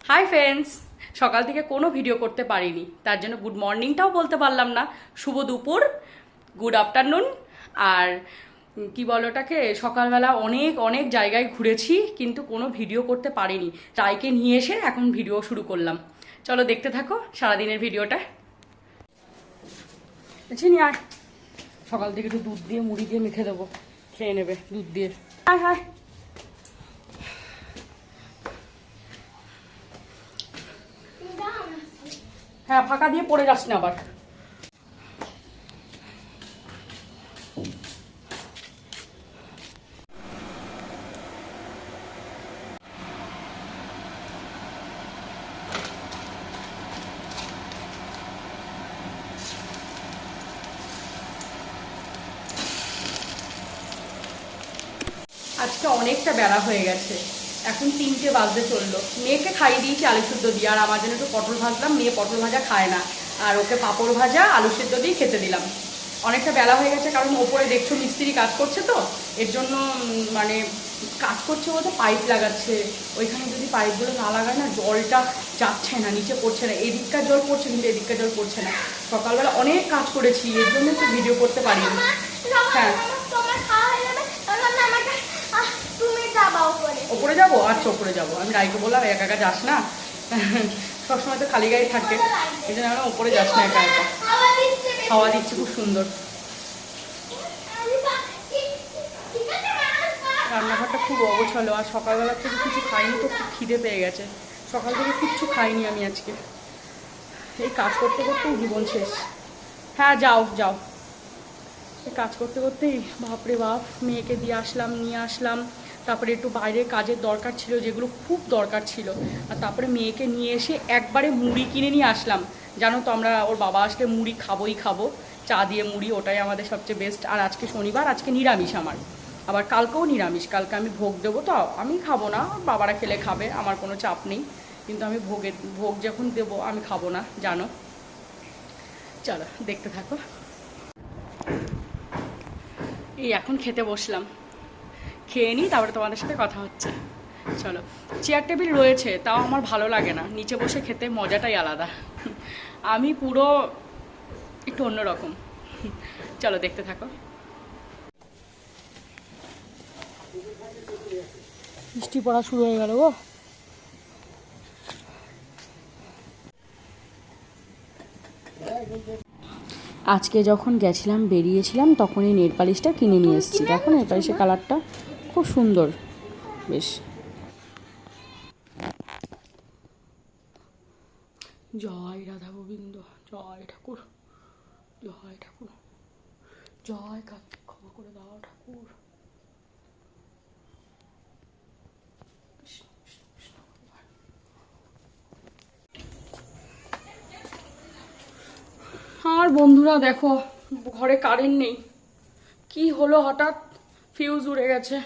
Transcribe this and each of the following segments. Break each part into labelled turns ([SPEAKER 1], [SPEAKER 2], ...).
[SPEAKER 1] Hi friends, সকাল থেকে কোনো ভিডিও করতে পারিনি, তার জন্য গুড মর্নিংটাও বলতে পারলাম না। শুভ দুপুর, গুড আফটারনুন। আর কি বলো ওটাকে, সকালবেলা অনেক অনেক জায়গায় ঘুরেছি কিন্তু কোনো ভিডিও করতে পারিনি। তাইকে নিয়ে এসে এখন ভিডিও শুরু করলাম। চলো দেখতে থাকো সারাদিনের ভিডিওটা। চিনি আর সকাল থেকে একটু দুধ দিয়ে মুড়ি দিয়ে মেখে দেবো, খেয়ে নেবে দুধ দিয়ে। হাই হাই, হ্যাঁ ফাঁকা দিয়ে পড়ে যাস না আবার। আজকে অনেকটা বেলা হয়ে গেছে, এখন 3টে বাজতে চললো। মেয়েকে খাইয়ে দিয়েছি আলু সেদ্ধ দিয়ে, আর আমার জন্য একটু পটল ভাজলাম। মেয়ে পটল ভাজা খায় না, আর ওকে পাঁপড় ভাজা আলু সেদ্ধ দিয়ে খেতে দিলাম। অনেকটা বেলা হয়ে গেছে, কারণ ওপরে দেখছো মিস্ত্রি কাজ করছে, তো এর জন্য মানে কাজ করছে বলতে পাইপ লাগাচ্ছে। ওইখানে যদি পাইপগুলো না লাগায় না, জলটা যাচ্ছে না, নিচে পড়ছে না। এদিককার জল পড়ছে কিন্তু এদিককার জল পড়ছে না। সকালবেলা অনেক কাজ করেছি, এর জন্য একটু ভিডিও করতে পারিনি। হ্যাঁ ওপরে যাবো, আচ্ছা ওপরে যাবো। আমি রাইকে বললাম একা একা যাস না, সবসময় তো খালি গায়ে থাকে, এই জন্য আমরা ওপরে যাস না একা একা। হাওয়া দিচ্ছে খুব সুন্দর। রান্নাঘরটা খুব অগোছালো, আর সকালবেলা থেকে কিছু খাইনি, তো খুব খিদে পেয়ে গেছে। সকাল থেকে কিচ্ছু খাইনি আমি আজকে। এই কাজ করতে করতেই জীবন শেষ। হ্যাঁ যাও যাও। এই কাজ করতে করতেই বাপরে বাপ, মেয়েকে দিয়ে আসলাম, নিয়ে আসলাম। তারপরে একটু বাইরে কাজের দরকার ছিল, যেগুলো খুব দরকার ছিল। আর তারপরে মেয়েকে নিয়ে এসে একবারে মুড়ি কিনে নিয়ে আসলাম। জানো তো আমরা ওর বাবা আসলে মুড়ি খাবোই খাবো, চা দিয়ে মুড়ি, ওটাই আমাদের সবচেয়ে বেস্ট। আর আজকে শনিবার, আজকে নিরামিষ আমার, আবার কালকেও নিরামিষ। কালকে আমি ভোগ দেবো, তো আমি খাবো না, বাবারা খেলে খাবে, আমার কোনো চাপ নেই। কিন্তু আমি ভোগ যখন দেবো আমি খাবো না, জানো। চলো দেখতে থাকো। এই এখন খেতে বসলাম, খেয়ে নিই, তারপরে তোমাদের সাথে কথা হচ্ছে। চলো। চেয়ার টেবিল রয়েছে, তাও আমার ভালো লাগে না, নিচে বসে খেতে মজাটাই আলাদা। আমি পুরো একটু অন্যরকম। চলো দেখতে থাকো। বৃষ্টি পড়া শুরু হয়ে গেল গো। আজকে যখন গেছিলাম, বেরিয়েছিলাম, তখন এই নেল পালিশটা কিনে নিয়ে এসেছি। দেখো নেল পালিশের কালারটা খুব সুন্দর, বেশ। জয় রাধা গোবিন্দ, জয় ঠাকুর, জয় ঠাকুর, জয় কার্তিক, ক্ষমা করে দাও ঠাকুর। আর বন্ধুরা দেখো, ঘরে কারেন্ট নেই। কি হলো হঠাৎ, ফিউজ উড়ে গেছে,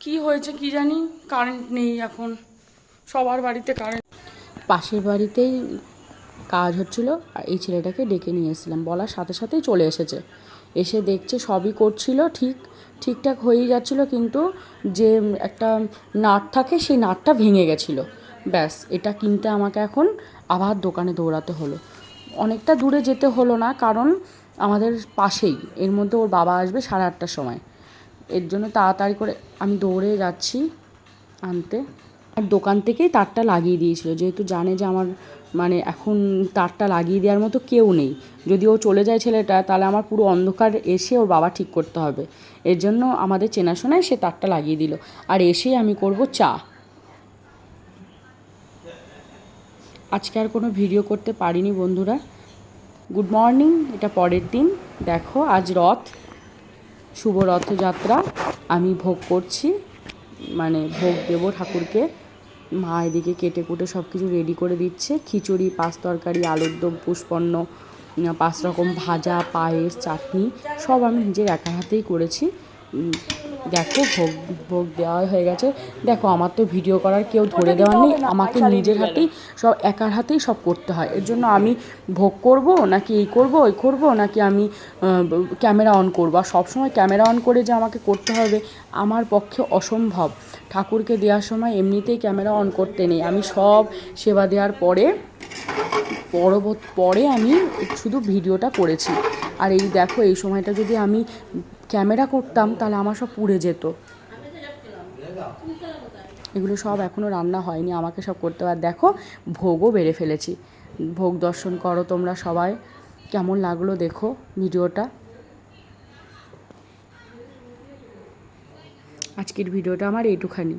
[SPEAKER 1] কি হয়েছে কি জানি, কারেন্ট নেই এখন সবার বাড়িতে কারেন্ট। পাশের বাড়িতেই কাজ হচ্ছিল, আর এই ছেলেটাকে ডেকে নিয়ে এসেছিলাম, বলার সাথে সাথেই চলে এসেছে। এসে দেখছে সবই করছিল, ঠিকঠাক হয়েই যাচ্ছিলো, কিন্তু যে একটা নাট থাকে সেই নাটটা ভেঙে গেছিলো। ব্যাস, এটা কিনতে আমাকে এখন আবার দোকানে দৌড়াতে হলো। অনেকটা দূরে যেতে হলো না, কারণ আমাদের পাশেই। এর মধ্যে ওর বাবা আসবে 8:30টার সময়, এর জন্য তাড়াতাড়ি করে আমি দৌড়ে যাচ্ছি আনতে। আর দোকান থেকেই তারটা লাগিয়ে দিয়েছিল, যেহেতু জানে যে আমার মানে এখন তারটা লাগিয়ে দেওয়ার মতো কেউ নেই। যদি ও চলে যায় ছেলেটা, তাহলে আমার পুরো অন্ধকার এসে ওর বাবা ঠিক করতে হবে। এর জন্য আমাদের চেনাশোনায় সে তারটা লাগিয়ে দিল। আর এসেই আমি করব চা। আজকে আর কোনো ভিডিও করতে পারিনি বন্ধুরা। গুড মর্নিং, এটা পরের দিন। দেখো আজ রথ, শুভ রথযাত্রা। আমি ভোগ করছি, মানে ভোগ দেবো ঠাকুরকে। মা এদিকে কেটে কুটে সব কিছু রেডি করে দিচ্ছে। খিচুড়ি, পাঁচ তরকারি, আলুর দম, পুষ্পন্ন, 5 রকম ভাজা, পায়েস, চাটনি, সব আমি নিজের একা হাতেই করেছি। দেখো ভোগ ভোগ দেওয়া হয়ে গেছে। দেখো আমার তো ভিডিও করার কেউ ধরে দেওয়ার নেই, আমাকে নিজের হাতেই সব একার হাতেই সব করতে হয়। এর জন্য আমি ভোগ করব নাকি এই করব ওই করব নাকি আমি ক্যামেরা অন করবো, আর সবসময় ক্যামেরা অন করে যে আমাকে করতে হবে আমার পক্ষে অসম্ভব। ঠাকুরকে দেওয়ার সময় এমনিতেই ক্যামেরা অন করতে নেই, আমি সব সেবা দেওয়ার পরে আমি শুধু ভিডিওটা করেছি। আর এই দেখো এই সময়টা যদি আমি ক্যামেরা করতাম তাহলে আমার সব পুড়ে যেত। এগুলো সব এখনও রান্না হয়নি, আমাকে সব করতে হবে। আর দেখো ভোগও বেড়ে ফেলেছি। ভোগ দর্শন করো তোমরা সবাই। কেমন লাগলো দেখো ভিডিওটা। আজকের ভিডিওটা আমার এইটুখানি।